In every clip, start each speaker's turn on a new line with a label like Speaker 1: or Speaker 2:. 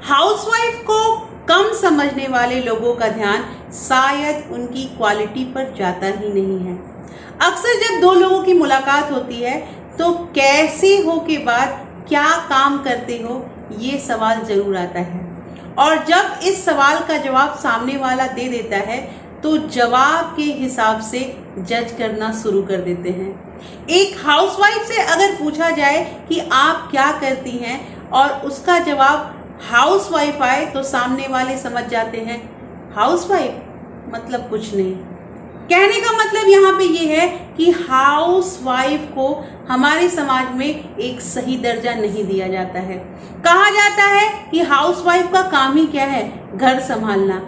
Speaker 1: Housewife को कम समझने वाले लोगों का ध्यान शायद उनकी क्वालिटी पर जाता ही नहीं है। अक्सर जब दो लोगों की मुलाकात होती है तो कैसे हो के बाद क्या काम करते हो, ये सवाल जरूर आता है। और जब इस सवाल का जवाब सामने वाला दे देता है तो जवाब के हिसाब से जज करना शुरू कर देते हैं। एक हाउसवाइफ से अगर पूछा जाए कि आप क्या करती हैं और उसका जवाब हाउसवाइफ आए तो सामने वाले समझ जाते हैं हाउसवाइफ मतलब कुछ नहीं। कहने का मतलब यहाँ पे ये है कि हाउसवाइफ को हमारे समाज में एक सही दर्जा नहीं दिया जाता है। कहा जाता है कि हाउसवाइफ का काम ही क्या है, घर संभालना।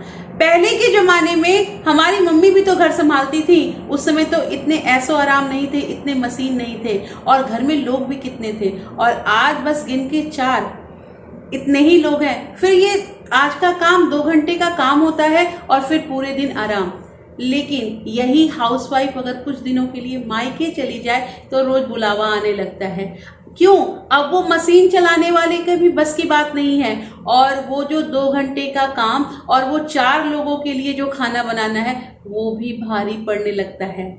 Speaker 1: पहले के जमाने में हमारी मम्मी भी तो घर संभालती थी। उस समय तो इतने ऐसो आराम नहीं थे, इतने मशीन नहीं थे और घर में लोग भी कितने थे। और आज बस गिन के 4 इतने ही लोग हैं। फिर ये आज का काम 2 घंटे का काम होता है और फिर पूरे दिन आराम। लेकिन यही हाउसवाइफ अगर कुछ दिनों के लिए मायके चली जाए तो रोज बुलावा आने लगता है। क्यों? अब वो मशीन चलाने वाले के भी बस की बात नहीं है और वो जो 2 घंटे का काम और वो 4 लोगों के लिए जो खाना बनाना है वो भी भारी पड़ने लगता है।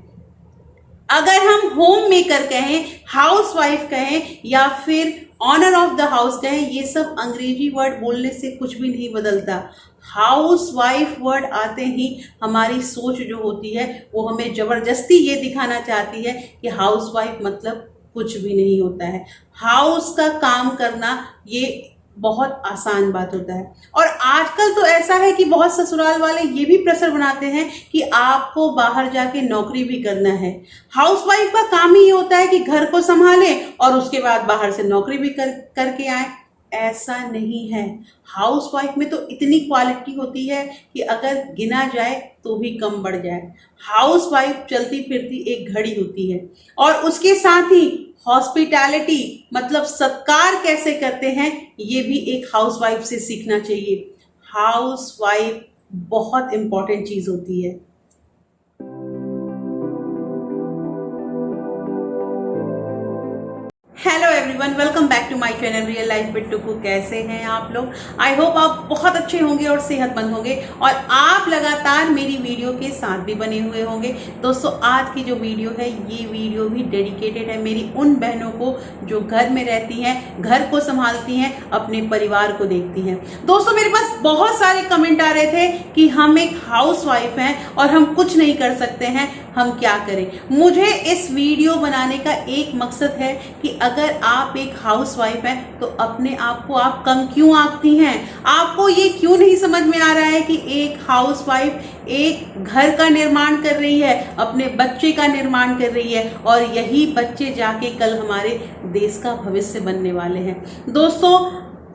Speaker 1: अगर हम होम मेकर कहें, हाउसवाइफ कहें या फिर ऑनर ऑफ द हाउस कहें, ये सब अंग्रेजी वर्ड बोलने से कुछ भी नहीं बदलता। हाउसवाइफ वर्ड आते ही हमारी सोच जो होती है वो हमें जबरदस्ती ये दिखाना चाहती है कि हाउसवाइफ मतलब कुछ भी नहीं होता है। हाउस का काम करना ये बहुत आसान बात होता है। और आजकल तो ऐसा है कि बहुत ससुराल वाले ये भी प्रेशर बनाते हैं कि आपको बाहर जाके नौकरी भी करना है। हाउसवाइफ का काम ही ये होता है कि घर को संभाले और उसके बाद बाहर से नौकरी भी करके आए। ऐसा नहीं है। हाउसवाइफ में तो इतनी क्वालिटी होती है कि अगर गिना जाए तो भी कम बढ़ जाए। हाउसवाइफ चलती फिरती एक घड़ी होती है। और उसके साथ ही हॉस्पिटैलिटी मतलब सत्कार कैसे करते हैं ये भी एक हाउसवाइफ से सीखना चाहिए। हाउसवाइफ बहुत इंपॉर्टेंट चीज होती है। Hello everyone, welcome back to my channel real life with Tuku. कैसे हैं आप लोग? आई होप आप बहुत अच्छे होंगे और सेहतमंद होंगे और आप लगातार मेरी वीडियो के साथ भी बने हुए होंगे। दोस्तों, आज की जो वीडियो है ये वीडियो भी डेडिकेटेड है मेरी उन बहनों को जो घर में रहती हैं, घर को संभालती हैं, अपने परिवार को देखती हैं। दोस्तों, मेरे पास बहुत सारे कमेंट आ रहे थे कि हम एक हाउसवाइफ हैं और हम कुछ नहीं कर सकते हैं, हम क्या करें। मुझे इस वीडियो बनाने का एक मकसद है कि अगर आप एक हाउसवाइफ हैं तो अपने आप को आप कम क्यों आंकती हैं? आपको ये क्यों नहीं समझ में आ रहा है कि एक हाउसवाइफ एक घर का निर्माण कर रही है, अपने बच्चे का निर्माण कर रही है और यही बच्चे जाके कल हमारे देश का भविष्य बनने वाले हैं। दोस्तों,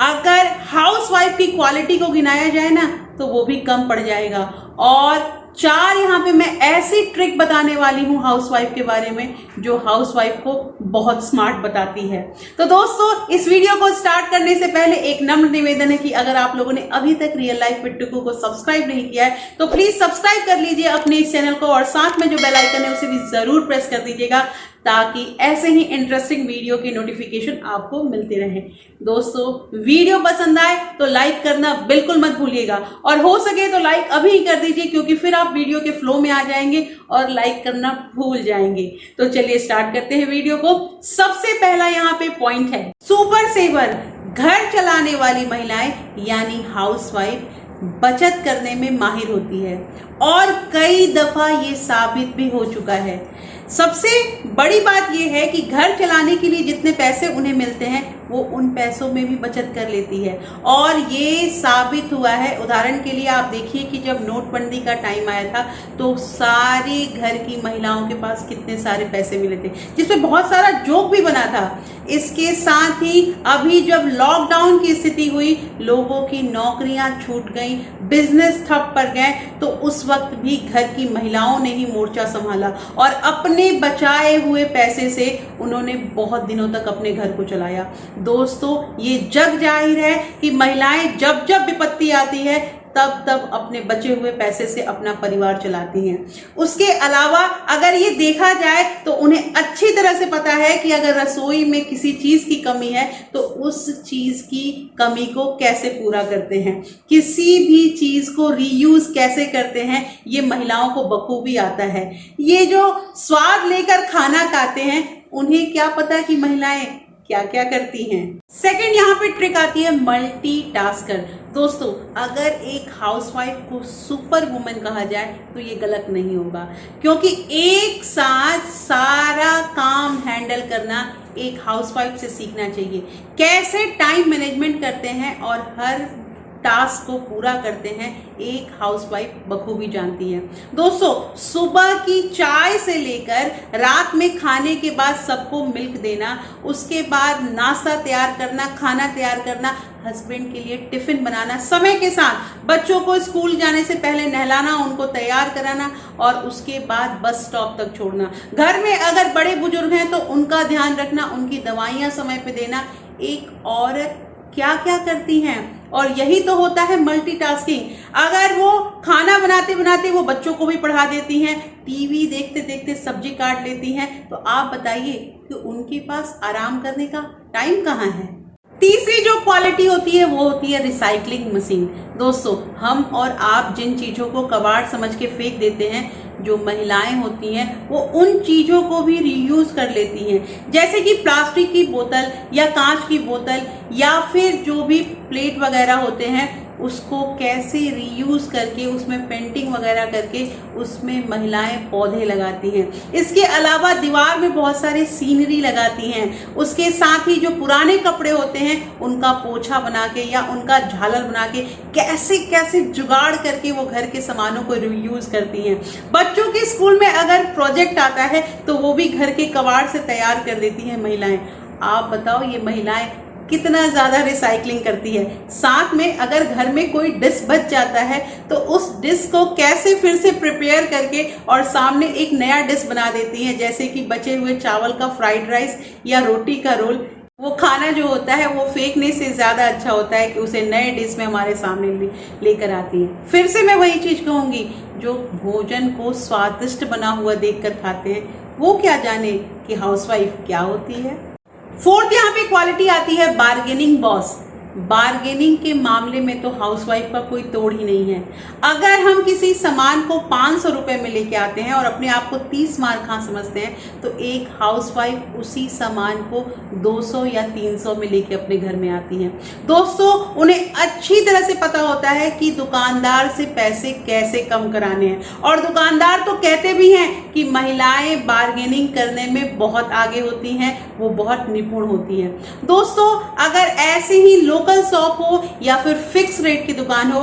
Speaker 1: अगर हाउसवाइफ की क्वालिटी को गिनाया जाए ना तो वो भी कम पड़ जाएगा। और 4 यहाँ पे मैं ऐसी ट्रिक बताने वाली हूँ हाउसवाइफ के बारे में जो हाउसवाइफ को बहुत स्मार्ट बताती है। तो दोस्तों, इस वीडियो को स्टार्ट करने से पहले एक नम्र निवेदन है कि अगर आप लोगों ने अभी तक रियल लाइफ विद टुकू को सब्सक्राइब नहीं किया है तो प्लीज सब्सक्राइब कर लीजिए अपने इस चैनल को और साथ में जो बेल आइकन है उसे भी जरूर प्रेस कर दीजिएगा ताकि ऐसे ही इंटरेस्टिंग वीडियो की नोटिफिकेशन आपको मिलते रहे। दोस्तों, वीडियो पसंद आए तो लाइक करना बिल्कुल मत भूलिएगा और हो सके तो लाइक अभी ही कर दीजिए क्योंकि फिर आप वीडियो के फ्लो में आ जाएंगे और लाइक करना भूल जाएंगे। तो चलिए स्टार्ट करते हैं वीडियो को। सबसे पहला यहाँ पे पॉइंट है सुपर सेवर। घर चलाने वाली महिलाएं यानी हाउसवाइफ बचत करने में माहिर होती है और कई दफा ये साबित भी हो चुका है। सबसे बड़ी बात यह है कि घर चलाने के लिए जितने पैसे उन्हें मिलते हैं वो उन पैसों में भी बचत कर लेती है और ये साबित हुआ है। उदाहरण के लिए आप देखिए कि जब नोटबंदी का टाइम आया था तो सारे घर की महिलाओं के पास कितने सारे पैसे मिले थे जिसमें बहुत सारा जोक भी बना था। इसके साथ ही अभी जब लॉकडाउन की स्थिति हुई, लोगों की नौकरियां छूट गई, बिजनेस ठप पड़ गए, तो उस वक्त भी घर की महिलाओं ने ही मोर्चा संभाला और अपने बचाए हुए पैसे से उन्होंने बहुत दिनों तक अपने घर को चलाया। दोस्तों, ये जग जाहिर है कि महिलाएं जब जब विपत्ति आती है तब अपने बचे हुए पैसे से अपना परिवार चलाती हैं। उसके अलावा अगर ये देखा जाए तो उन्हें अच्छी तरह से पता है कि अगर रसोई में किसी चीज़ की कमी है तो उस चीज़ की कमी को कैसे पूरा करते हैं, किसी भी चीज़ को रीयूज़ कैसे करते हैं, ये महिलाओं को बखूबी आता है। ये जो स्वाद लेकर खाना खाते हैं, उन्हें क्या पता कि महिलाएं क्या क्या करती हैं। सेकंड यहाँ पे ट्रिक आती है मल्टीटास्कर। दोस्तों, अगर एक हाउसवाइफ को सुपर वुमन कहा जाए तो ये गलत नहीं होगा, क्योंकि एक साथ सारा काम हैंडल करना एक हाउसवाइफ से सीखना चाहिए। कैसे टाइम मैनेजमेंट करते हैं और हर टास्क को पूरा करते हैं, एक हाउसवाइफ बखूबी जानती है। दोस्तों, सुबह की चाय से लेकर रात में खाने के बाद सबको मिल्क देना, उसके बाद नाश्ता तैयार करना, खाना तैयार करना, हस्बैंड के लिए टिफिन बनाना, समय के साथ बच्चों को स्कूल जाने से पहले नहलाना, उनको तैयार कराना और उसके बाद बस स्टॉप तक छोड़ना। घर में अगर बड़े बुजुर्ग हैं तो उनका ध्यान रखना, उनकी दवाइयाँ समय पे देना। एक औरत क्या क्या करती हैं, और यही तो होता है मल्टीटास्किंग। अगर वो खाना बनाते बनाते वो बच्चों को भी पढ़ा देती हैं, टीवी देखते देखते सब्जी काट लेती हैं, तो आप बताइए कि उनके पास आराम करने का टाइम कहाँ है। तीसरी जो क्वालिटी होती है वो होती है रिसाइकलिंग मशीन। दोस्तों, हम और आप जिन चीज़ों को कबाड़ समझ के फेंक देते हैं, जो महिलाएं होती हैं वो उन चीज़ों को भी रीयूज़ कर लेती हैं, जैसे कि प्लास्टिक की बोतल या कांच की बोतल या फिर जो भी प्लेट वगैरह होते हैं, उसको कैसे रीयूज़ करके उसमें पेंटिंग वगैरह करके उसमें महिलाएं पौधे लगाती हैं। इसके अलावा दीवार में बहुत सारे सीनरी लगाती हैं। उसके साथ ही जो पुराने कपड़े होते हैं उनका पोछा बना के या उनका झालर बना के कैसे कैसे जुगाड़ करके वो घर के सामानों को रीयूज़ करती हैं। बच्चों के स्कूल में अगर प्रोजेक्ट आता है तो वो भी घर के कबाड़ से तैयार कर देती हैं महिलाएं। आप बताओ, ये महिलाएं कितना ज़्यादा रिसाइकलिंग करती है। साथ में अगर घर में कोई डिश बच जाता है तो उस डिश को कैसे फिर से प्रिपेयर करके और सामने एक नया डिश बना देती हैं, जैसे कि बचे हुए चावल का फ्राइड राइस या रोटी का रोल। वो खाना जो होता है वो फेंकने से ज़्यादा अच्छा होता है कि उसे नए डिश में हमारे सामने लेकर आती है। फिर से मैं वही चीज़ कहूँगी, जो भोजन को स्वादिष्ट बना हुआ देखकर खाते हैं वो क्या जाने कि हाउसवाइफ क्या होती है। फोर्थ यहाँ पे क्वालिटी आती है बार्गेनिंग बॉस। बार्गेनिंग के मामले में तो हाउसवाइफ का कोई तोड़ ही नहीं है। अगर हम किसी सामान को 500 रुपये में लेके आते हैं और अपने आप को 30 मार खा समझते हैं, तो एक हाउसवाइफ उसी सामान को 200 या 300 में लेके अपने घर में आती हैं। दोस्तों, उन्हें अच्छी तरह से पता होता है कि दुकानदार से पैसे कैसे कम कराने हैं, और दुकानदार तो कहते भी हैं कि महिलाएं बार्गेनिंग करने में बहुत आगे होती हैं, वो बहुत निपुण होती हैं। दोस्तों, अगर ऐसे ही लोकल शॉप हो या फिर फिक्स रेट की दुकान हो,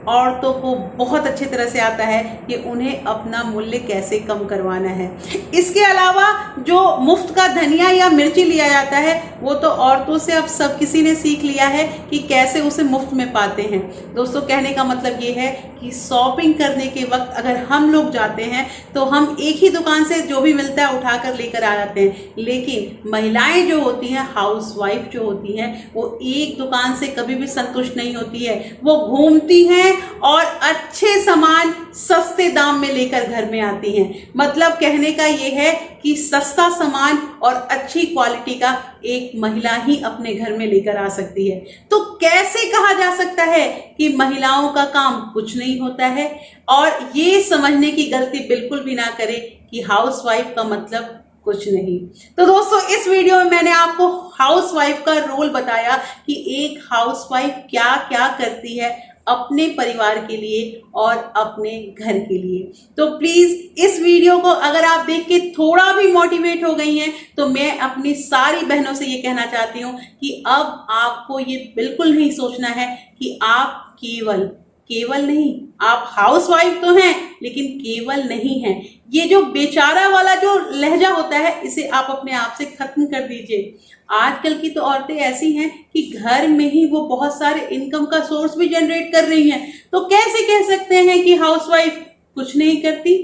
Speaker 1: औरतों को बहुत अच्छी तरह से आता है कि उन्हें अपना मूल्य कैसे कम करवाना है। इसके अलावा जो मुफ्त का धनिया या मिर्ची लिया जाता है वो तो औरतों से अब सब किसी ने सीख लिया है कि कैसे उसे मुफ्त में पाते हैं। दोस्तों, कहने का मतलब ये है कि शॉपिंग करने के वक्त अगर हम लोग जाते हैं तो हम एक ही दुकान से जो भी मिलता है उठाकर लेकर आ जाते हैं, लेकिन महिलाएं जो होती हैं, हाउसवाइफ जो होती हैं, वो एक दुकान से कभी भी संतुष्ट नहीं होती है। वो घूमती हैं और अच्छे सामान सस्ते दाम में लेकर घर में आती हैं। मतलब कहने का ये है कि सस्ता सामान और अच्छी क्वालिटी का एक महिला ही अपने घर में लेकर आ सकती है। तो कैसे कहा जा सकता है कि महिलाओं का काम कुछ नहीं होता है, और ये समझने की गलती बिल्कुल भी ना करें कि हाउसवाइफ का मतलब कुछ नहीं। तो दोस्तों, इस वीडियो में मैंने आपको हाउसवाइफ का रोल बताया कि एक हाउसवाइफ क्या क्या करती है अपने परिवार के लिए और अपने घर के लिए। तो प्लीज़ इस वीडियो को अगर आप देख के थोड़ा भी मोटिवेट हो गई हैं तो मैं अपनी सारी बहनों से ये कहना चाहती हूँ कि अब आपको ये बिल्कुल नहीं सोचना है कि आप केवल नहीं, आप हाउसवाइफ तो हैं लेकिन केवल नहीं हैं। ये जो बेचारा वाला जो लहजा होता है, इसे आप अपने आप से खत्म कर दीजिए। आजकल की तो औरतें ऐसी हैं कि घर में ही वो बहुत सारे इनकम का सोर्स भी जनरेट कर रही हैं, तो कैसे कह सकते हैं कि हाउसवाइफ कुछ नहीं करती।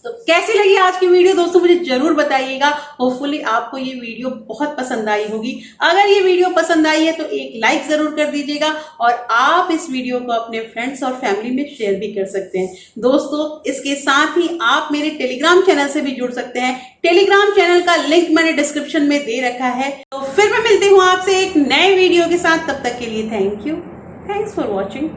Speaker 1: तो कैसी लगी आज की वीडियो दोस्तों मुझे जरूर बताइएगा। होपफुली आपको ये वीडियो बहुत पसंद आई होगी। अगर ये वीडियो पसंद आई है तो एक लाइक जरूर कर दीजिएगा और आप इस वीडियो को अपने फ्रेंड्स और फैमिली में शेयर भी कर सकते हैं। दोस्तों इसके साथ ही आप मेरे टेलीग्राम चैनल से भी जुड़ सकते हैं। टेलीग्राम चैनल का लिंक मैंने डिस्क्रिप्शन में दे रखा है। तो फिर मैं मिलती हूँ आपसे एक नए वीडियो के साथ। तब तक के लिए thank you. Thanks for watching.